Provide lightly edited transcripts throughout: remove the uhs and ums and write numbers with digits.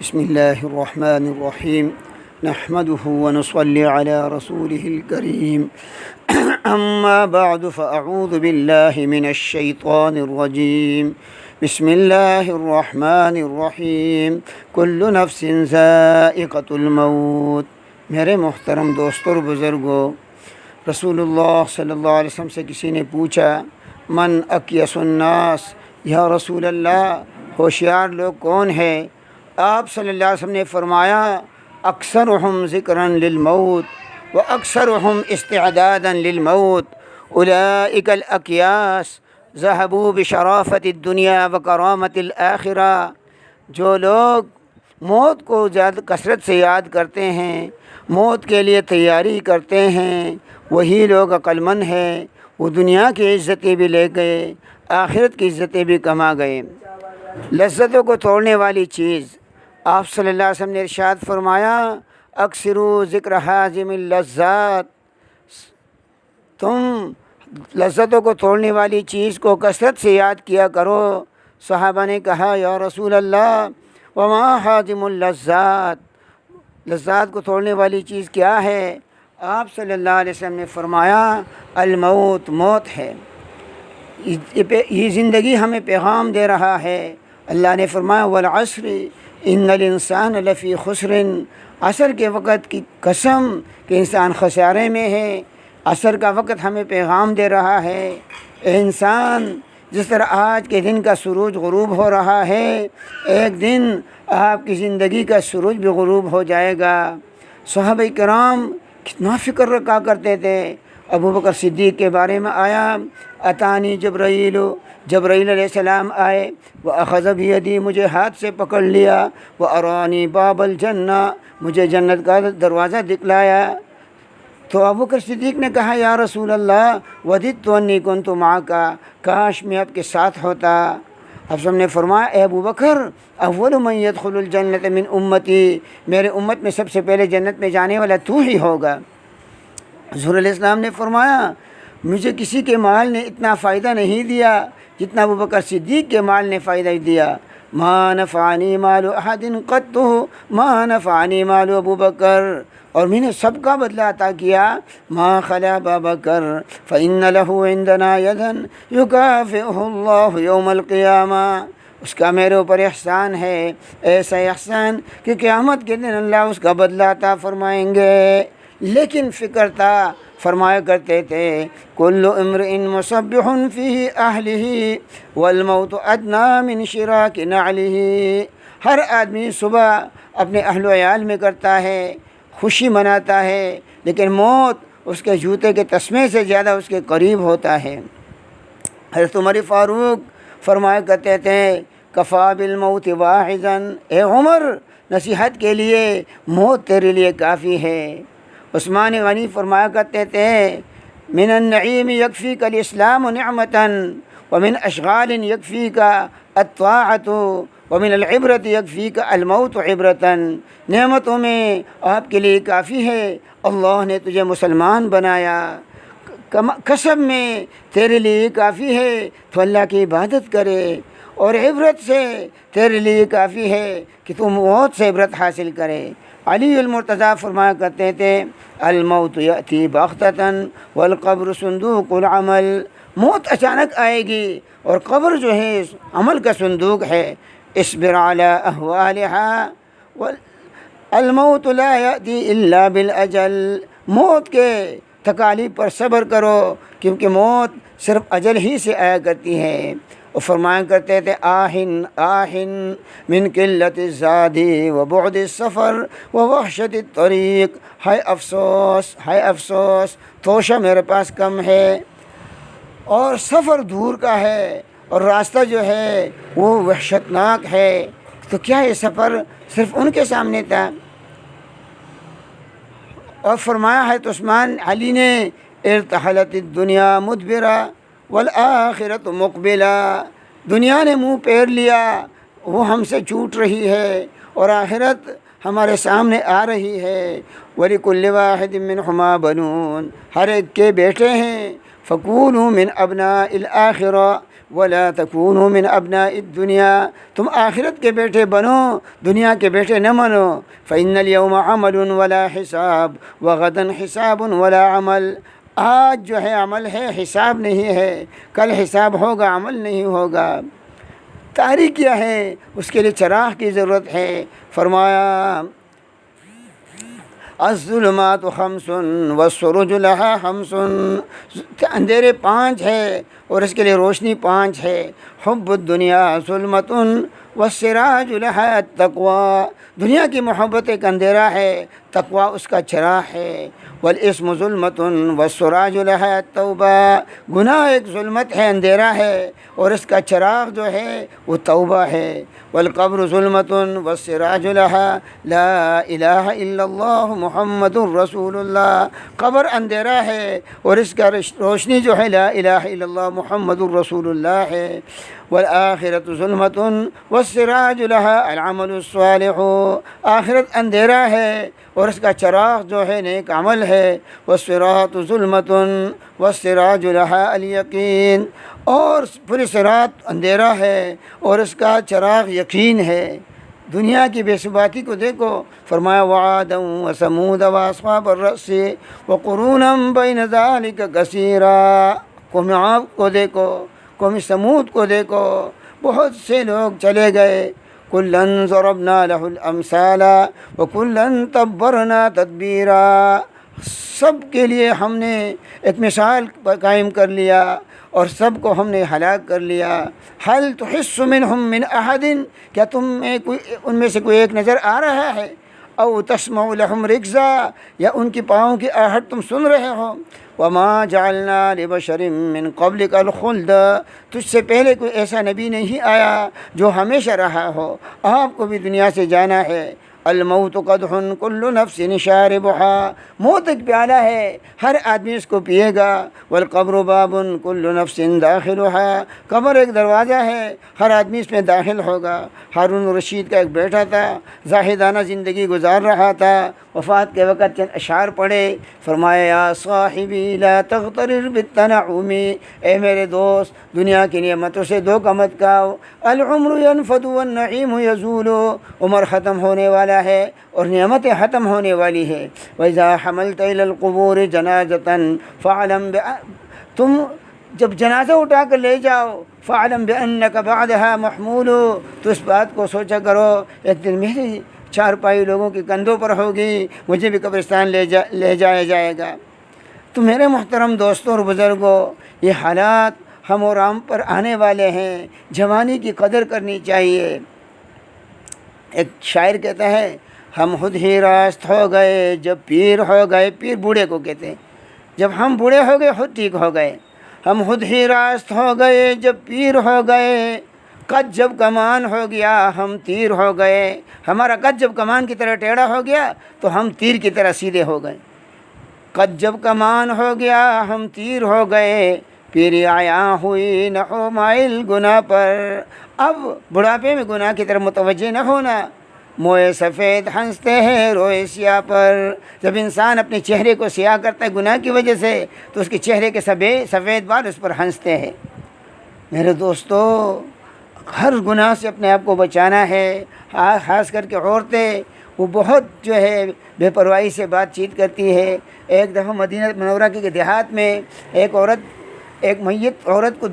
بسم الله الرحمن الرحيم نحمده ونصلي على رسوله الكريم أما بعد فأعوذ بالله من الشيطان الرجيم بسم الله الرحمن الرحيم كل نفس ذائقة الموت۔ میرے محترم دوستوں اور بزرگوں، رسول اللہ صلی اللہ علیہ وسلم سے کسی نے پوچھا من اکیس الناس، یا رسول اللہ ہوشیار لوگ کون ہے؟ آپ صلی اللہ علیہ وسلم نے فرمایا اکثرہم ذکرا للموت و اکثرہم استعدادا للموت اولئک الاکیاس ذہبوا بشرافت الدنیا و کرامت الآخرہ۔ جو لوگ موت کو زیادہ کثرت سے یاد کرتے ہیں، موت کے لیے تیاری کرتے ہیں، وہی لوگ عقل مند ہیں۔ وہ دنیا کی عزتیں بھی لے گئے، آخرت کی عزتیں بھی کما گئے۔ لذتوں کو توڑنے والی چیز، آپ صلی اللہ علیہ وسلم نے ارشاد فرمایا اکثروا ذکر حازم اللذات، تم لذتوں کو توڑنے والی چیز کو کثرت سے یاد کیا کرو۔ صحابہ نے کہا یا رسول اللہ وما حازم اللذات، لذات کو توڑنے والی چیز کیا ہے؟ آپ صلی اللہ علیہ وسلم نے فرمایا الموت، موت ہے۔ یہ زندگی ہمیں پیغام دے رہا ہے۔ اللہ نے فرمایا والعصر ان الانسان لفی خسر، عصر کے وقت کی قسم کہ انسان خسارے میں ہے۔ عصر کا وقت ہمیں پیغام دے رہا ہے اے انسان، جس طرح آج کے دن کا سورج غروب ہو رہا ہے، ایک دن آپ کی زندگی کا سورج بھی غروب ہو جائے گا۔ صحابہ کرام کتنا فکر رکھا کرتے تھے۔ ابو بکر صدیق کے بارے میں آیا اتانی جبرائیل، جبرائیل علیہ السلام آئے، وہ اخذ بیدی، مجھے ہاتھ سے پکڑ لیا، وہ ارانی باب الجنہ، مجھے جنت کا دروازہ دکھلایا۔ تو ابو بکر صدیق نے کہا یا رسول اللہ وددت انی کنت معک، کاش میں آپ کے ساتھ ہوتا۔ اب سب نے فرمایا اے ابو بکر اول من يدخل الجنت من امتی، میرے امت میں سب سے پہلے جنت میں جانے والا تو ہی ہوگا۔ حضور علیہ السلام نے فرمایا مجھے کسی کے مال نے اتنا فائدہ نہیں دیا جتنا ابو بکر صدیق کے مال نے فائدہ دیا۔ ما نفعنی مال احد قط ما نفعنی مال ابو بکر، اور میں نے سب کا بدلہ عطا کیا ما خلا ابا بکر فإن له عندنا یدا یکافئہ اللہ یوم القیامہ، اس کا میرے اوپر احسان ہے، ایسا احسان کہ قیامت کے دن اللہ اس کا بدلہ عطا فرمائیں گے۔ لیکن فکر تھا، فرمایا کرتے تھے کل امرئ مصبح فی اہلہ والموت ادنی من شراک نعلہ، ہر آدمی صبح اپنے اہل و عیال میں کرتا ہے، خوشی مناتا ہے، لیکن موت اس کے جوتے کے تسمے سے زیادہ اس کے قریب ہوتا ہے۔ حضرت عمر فاروق فرمایا کرتے تھے کفا بالموت واعظا، اے عمر نصیحت کے لیے موت تیرے لیے کافی ہے۔ عثمان غنی فرمایا کرتے تھے من النعیم یکفیک الاسلام نعمتا ومن اشغال یکفیک الطاعۃ ومن العبرت یکفیک الموت عبرتا، نعمتوں میں آپ کے لیے کافی ہے، اللہ نے تجھے مسلمان بنایا، کسب میں تیرے لیے کافی ہے تو اللہ کی عبادت کرے، اور عبرت سے تیرے لیے کافی ہے کہ تم موت سے عبرت حاصل کرے۔ علی المرتضیٰ فرمایا کرتے تھے الموت یأتی بغتۃ والقبر صندوق العمل، موت اچانک آئے گی اور قبر جو ہے عمل کا صندوق ہے۔ اصبر علی احوالها الموت لا یأتی الا بالاجل، موت کے تکالیف پر صبر کرو کیونکہ موت صرف اجل ہی سے آیا کرتی ہے۔ اور فرمایا کرتے تھے آہن آہن من قلت الزاد و بعد السفر و وحشت الطریق، ہائے افسوس ہائے افسوس، توشہ میرے پاس کم ہے اور سفر دور کا ہے اور راستہ جو ہے وہ وحشتناک ہے۔ تو کیا یہ سفر صرف ان کے سامنے تھا؟ اور فرمایا ہے تو عثمان علی نے ارتحلت الدنیا مدبرہ والآخرۃ مقبلہ، دنیا نے منہ پھیر لیا، وہ ہم سے چھوٹ رہی ہے اور آخرت ہمارے سامنے آ رہی ہے۔ وَلِكُلِّ وَاحِدٍ مِّنْهُمَا بَنُونَ، ہر ایک کے بیٹے ہیں فکونوا من ابناء الآخرہ ولا تکونوا من ابناء الدنیا، تم آخرت کے بیٹے بنو، دنیا کے بیٹے نہ بنو۔ فإن اليوم عمل ولا حساب وغدا حساب ولا عمل، آج جو ہے عمل ہے، حساب نہیں ہے، کل حساب ہوگا، عمل نہیں ہوگا۔ تاریخ کیا ہے؟ اس کے لیے چراغ کی ضرورت ہے۔ فرمایا الظلمات خمس والسرج لها خمس، اندھیرے 5 ہے اور اس کے لیے روشنی 5 ہے۔ حب الدنیا ظلمت والسراج لها التقوی، دنیا کی محبت ایک اندھیرا ہے، تقوی اس کا چراغ ہے۔ والاسم ظلمت والسراج لها التوبہ، گناہ ایک ظلمت ہے، اندھیرا ہے، اور اس کا چراغ جو ہے وہ توبہ ہے۔ والقبر ظلمت والسراج لها لا الہ الا اللہ محمد الرسول اللہ، قبر اندھیرا ہے اور اس کا روشنی جو ہے لا الہ الا اللہ محمد الرسول اللہ ہے۔ والآخرت ظلمت والسراج لها العمل الصالح، آخرت اندھیرا ہے اور اس کا چراغ جو ہے نیک عمل ہے۔ والصراط ظلمت والسراج لها الیقین، اور پوری صراط اندھیرا ہے اور اس کا چراغ یقین ہے۔ دنیا کی بے ثباتی کو دیکھو، فرمایا وعادا وثمود واصحاب الرس وقرونا بین ذلک کثیرا، قوم عاد کو دیکھو، قوم سمود کو دیکھو، بہت سے لوگ چلے گئے۔ کلا ضربنا له الامثال وکلا تبرنا تدبیرا، سب کے لیے ہم نے ایک مثال قائم کر لیا اور سب کو ہم نے ہلاک کر لیا۔ هل تحس منهم من احد، کیا تم میں ان میں سے کوئی ایک نظر آ رہا ہے؟ او تسمع لهم رکزا، یا ان کی پاؤں کی آہٹ تم سن رہے ہو؟ وما جعلنا لبشر من قبلک الخلد، تجھ سے پہلے کوئی ایسا نبی نہیں آیا جو ہمیشہ رہا ہو، آپ کو بھی دنیا سے جانا ہے۔ الموت قدح کل نفس شاربها، موت ایک پیالہ ہے، ہر آدمی اس کو پیے گا۔ والقبر باب کل نفس داخلها، قبر ایک دروازہ ہے، ہر آدمی اس میں داخل ہوگا۔ ہارون رشید کا ایک بیٹا تھا، زاہدانہ زندگی گزار رہا تھا، وفات کے وقت چند اشعار پڑھے، فرمایا یا صاحبی لا تغترر بالتنعم، اے میرے دوست دنیا کی نعمتوں سے دھوکہ مت کھاؤ۔ العمر ينفد والنعیم یزول، عمر ختم ہونے والا ہے اور نعمتیں ختم ہونے والی ہے۔ وَإِذَا حَمَلْتَ إِلَى الْقُبُورِ جَنَازَةً فَاعْلَمْ، تم جب جنازہ اٹھا کر لے جاؤ، فَاعْلَمْ بِأَنَّكَ بَعْدَهَا مَحْمُولُ، تو اس بات کو سوچا کرو ایک دن میری چارپائی لوگوں کے کندھوں پر ہوگی، مجھے بھی قبرستان لے جایا جائے گا۔ تو میرے محترم دوستوں اور بزرگوں، یہ حالات ہم اور ہم پر آنے والے ہیں، جوانی کی قدر کرنی چاہیے۔ ایک شاعر کہتا ہے ہم خود ہی راست ہو گئے جب پیر ہو گئے، پیر بوڑھے کو کہتے ہیں، جب ہم بوڑھے ہو گئے خود ٹھیک ہو گئے۔ ہم خود ہی راست ہو گئے جب پیر ہو گئے، قد جب کمان ہو گیا ہم تیر ہو گئے، ہمارا قد جب کمان کی طرح ٹیڑھا ہو گیا تو ہم تیر کی طرح سیدھے ہو گئے۔ قد جب کمان ہو گیا ہم تیر ہو گئے، پیری آیا ہوئی نہ ہو مائل گناہ پر، اب بڑھاپے میں گناہ کی طرف متوجہ نہ ہونا۔ موئے سفید ہنستے ہیں روئے سیاہ پر، جب انسان اپنے چہرے کو سیاہ کرتا ہے گناہ کی وجہ سے تو اس کے چہرے کے سفید بال اس پر ہنستے ہیں۔ میرے دوستو، ہر گناہ سے اپنے آپ کو بچانا ہے، خاص کر کے عورتیں، وہ بہت جو ہے بے پرواہی سے بات چیت کرتی ہے۔ ایک دفعہ مدینہ منورہ کے دیہات میں ایک عورت ایک میت عورت کو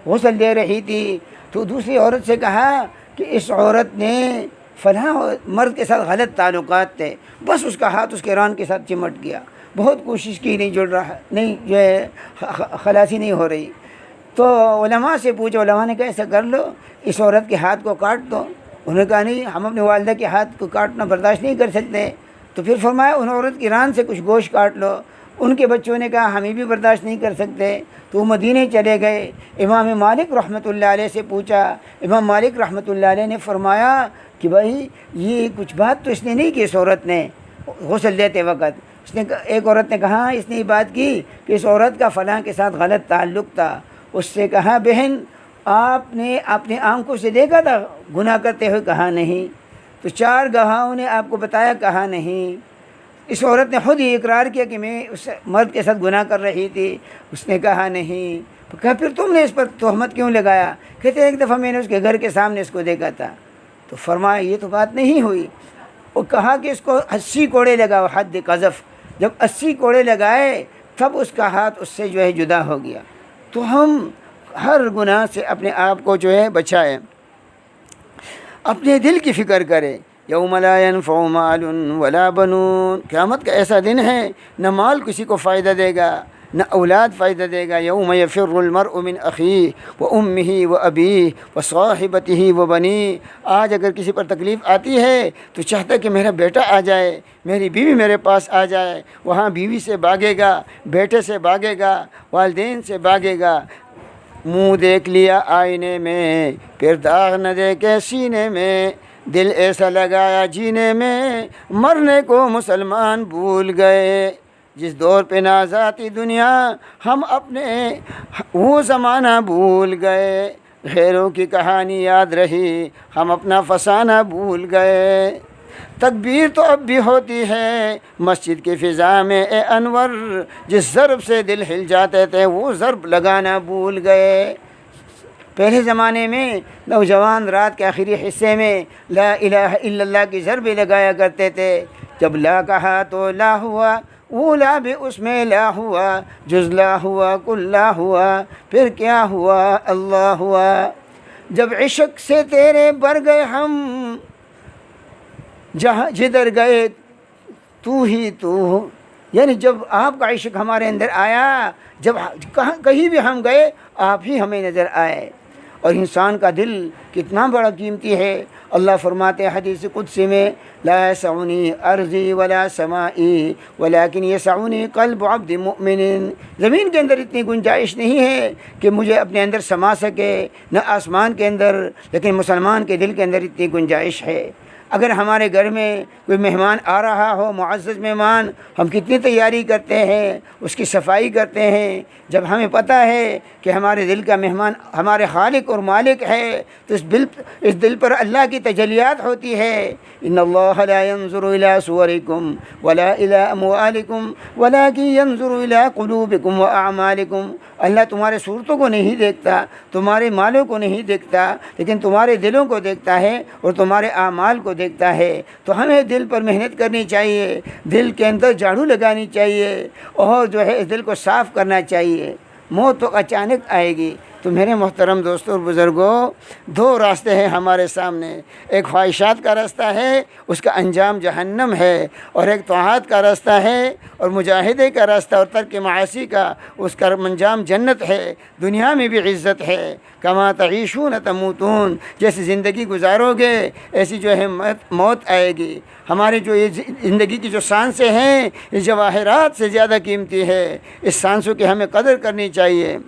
غسل دے رہی تھی، تو دوسری عورت سے کہا کہ اس عورت نے فلاں مرد کے ساتھ غلط تعلقات تھے، بس اس کا ہاتھ اس کے ران کے ساتھ چمٹ گیا، بہت کوشش کی نہیں جڑ رہا، نہیں جو ہے خلاصی نہیں ہو رہی۔ تو علماء سے پوچھا، علماء نے کہا ایسا کر لو اس عورت کے ہاتھ کو کاٹ دو۔ انہوں نے کہا نہیں، ہم اپنی والدہ کے ہاتھ کو کاٹنا برداشت نہیں کر سکتے۔ تو پھر فرمایا ان عورت کی ران سے کچھ گوشت کاٹ لو۔ ان کے بچوں نے کہا ہمیں بھی برداشت نہیں کر سکتے، تو وہ مدینے چلے گئے۔ امام مالک رحمۃ اللہ علیہ سے پوچھا، امام مالک رحمۃ اللہ علیہ نے فرمایا کہ بھائی یہ کچھ بات تو اس نے نہیں کی، اس عورت نے غسل دیتے وقت اس نے ایک عورت نے کہا اس نے یہ بات کی کہ اس عورت کا فلاں کے ساتھ غلط تعلق تھا۔ اس سے کہا بہن آپ نے اپنے آنکھوں سے دیکھا تھا گناہ کرتے ہوئے؟ کہا نہیں۔ تو 4 گواہوں نے آپ کو بتایا؟ کہا نہیں۔ اس عورت نے خود ہی اقرار کیا کہ میں اس مرد کے ساتھ گناہ کر رہی تھی. اس نے کہا نہیں. کہا پھر تم نے اس پر تہمت کیوں لگایا؟ کہتے ایک دفعہ میں نے اس کے گھر کے سامنے اس کو دیکھا تھا. تو فرمایا یہ تو بات نہیں ہوئی. وہ کہا کہ اس کو 80 کوڑے لگاؤ، حد قذف. جب 80 کوڑے لگائے تب اس کا ہاتھ اس سے جو ہے جدا ہو گیا. تو ہم ہر گناہ سے اپنے آپ کو جو ہے بچائیں، اپنے دل کی فکر کریں. یوم لا ينفع مال ولا بنون، قیامت کا ایسا دن ہے نہ مال کسی کو فائدہ دے گا نہ اولاد فائدہ دے گا. یوم یفر المرء من اخیہ وامہ وابیہ وصاحبتہ وبنیہ. آج اگر کسی پر تکلیف آتی ہے تو چاہتا ہے کہ میرا بیٹا آ جائے، میری بیوی میرے پاس آ جائے. وہاں بیوی سے بھاگے گا، بیٹے سے بھاگے گا، والدین سے بھاگے گا. منہ دیکھ لیا آئینے میں پھر داغ نہ دیکھے سینے میں، دل ایسا لگایا جینے میں مرنے کو مسلمان بھول گئے. جس دور پہ ناز آتی دنیا ہم اپنے وہ زمانہ بھول گئے. غیروں کی کہانی یاد رہی ہم اپنا فسانہ بھول گئے. تکبیر تو اب بھی ہوتی ہے مسجد کی فضا میں اے انور، جس ضرب سے دل ہل جاتے تھے وہ ضرب لگانا بھول گئے. پہلے زمانے میں نوجوان رات کے آخری حصے میں لا الہ الا اللہ کی ضربیں لگایا کرتے تھے. جب لا کہا تو لا ہوا، اولا بھی اس میں لا ہوا، جز لا ہوا کل لا ہوا، پھر کیا ہوا اللہ ہوا. جب عشق سے تیرے بر گئے ہم، جہاں جدھر گئے تو ہی تو، یعنی جب آپ کا عشق ہمارے اندر آیا، جب کہیں بھی ہم گئے آپ ہی ہمیں نظر آئے. اور انسان کا دل کتنا بڑا قیمتی ہے. اللہ فرماتے ہیں حدیث قدسی میں لا یسعنی ارضی ولا سمائی ولکن یسعنی قلب عبد مؤمن. زمین کے اندر اتنی گنجائش نہیں ہے کہ مجھے اپنے اندر سما سکے، نہ آسمان کے اندر، لیکن مسلمان کے دل کے اندر اتنی گنجائش ہے. اگر ہمارے گھر میں کوئی مہمان آ رہا ہو، معزز مہمان، ہم کتنی تیاری کرتے ہیں، اس کی صفائی کرتے ہیں. جب ہمیں پتہ ہے کہ ہمارے دل کا مہمان ہمارے خالق اور مالک ہے تو اس دل پر اللہ کی تجلیات ہوتی ہے. ان اللہ لا ينظر الى صورکم ولا الى اموالکم ولکن ينظر الى قلوبکم واعمالکم. اللہ تمہارے صورتوں کو نہیں دیکھتا، تمہارے مالوں کو نہیں دیکھتا، لیکن تمہارے دلوں کو دیکھتا ہے اور تمہارے اعمال کو دیکھتا ہے. تو ہمیں دل پر محنت کرنی چاہیے، دل کے اندر جھاڑو لگانی چاہیے اور جو ہے اس دل کو صاف کرنا چاہیے. موت تو اچانک آئے گی. تو میرے محترم دوستوں اور بزرگوں، دو راستے ہیں ہمارے سامنے. ایک خواہشات کا راستہ ہے، اس کا انجام جہنم ہے، اور ایک طاعات کا راستہ ہے اور مجاہدے کا راستہ اور ترک معاصی کا، اس کا انجام جنت ہے، دنیا میں بھی عزت ہے. کما تعیشون تموتون، جیسی زندگی گزارو گے ایسی جو ہے موت آئے گی. ہمارے جو یہ زندگی کی جو سانسیں ہیں یہ جواہرات سے زیادہ قیمتی ہے. اس سانسوں کی ہمیں قدر کرنی چاہیے.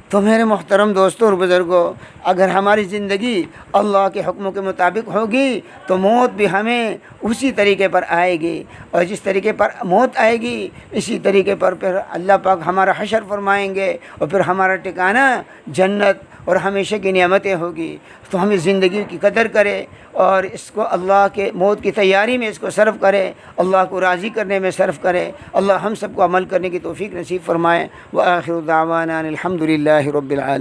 تو میرے محترم دوستوں اور بزرگوں، اگر ہماری زندگی اللہ کے حکموں کے مطابق ہوگی تو موت بھی ہمیں اسی طریقے پر آئے گی، اور جس طریقے پر موت آئے گی اسی طریقے پر پھر اللہ پاک ہمارا حشر فرمائیں گے، اور پھر ہمارا ٹھکانہ جنت اور ہمیشہ کی نعمتیں ہوگی. تو ہمیں زندگی کی قدر کرے اور اس کو اللہ کے موت کی تیاری میں اس کو صرف کرے، اللہ کو راضی کرنے میں صرف کرے. اللہ ہم سب کو عمل کرنے کی توفیق نصیب فرمائے. وآخر دعوانا الحمد للہ رب العالمین.